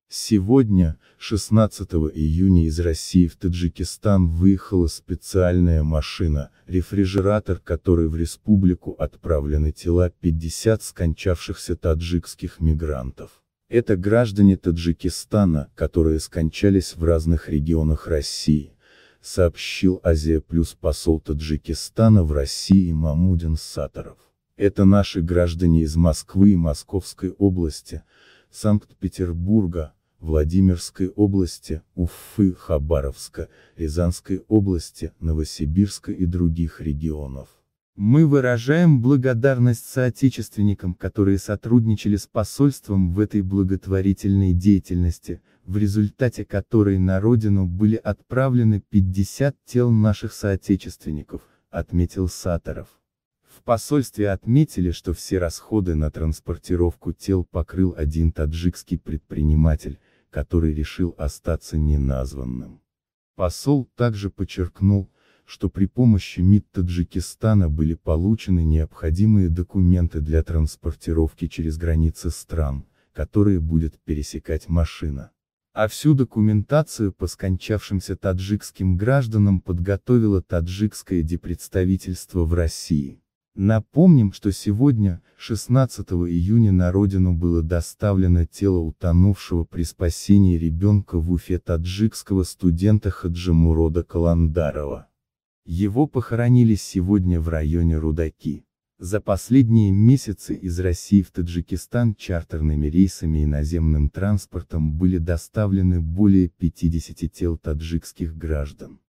Сегодня, 16 июня из России в Таджикистан выехала специальная машина, рефрижератор которой в республику отправлены тела 50 скончавшихся таджикских мигрантов. Это граждане Таджикистана, которые скончались в разных регионах России, сообщил Азия Плюс посол Таджикистана в России Мамудин Сатаров. Это наши граждане из Москвы и Московской области, Санкт-Петербурга, Владимирской области, Уфы, Хабаровска, Рязанской области, Новосибирска и других регионов. Мы выражаем благодарность соотечественникам, которые сотрудничали с посольством в этой благотворительной деятельности, в результате которой на родину были отправлены 50 тел наших соотечественников, отметил Сатаров. В посольстве отметили, что все расходы на транспортировку тел покрыл один таджикский предприниматель, который решил остаться неназванным. Посол также подчеркнул, что при помощи МИД Таджикистана были получены необходимые документы для транспортировки через границы стран, которые будет пересекать машина. А всю документацию по скончавшимся таджикским гражданам подготовило таджикское диппредставительство в России. Напомним, что сегодня, 16 июня на родину было доставлено тело утонувшего при спасении ребенка в Уфе таджикского студента Хаджимурода Каландарова. Его похоронили сегодня в районе Рудаки. За последние месяцы из России в Таджикистан чартерными рейсами и наземным транспортом были доставлены более 50 тел таджикских граждан.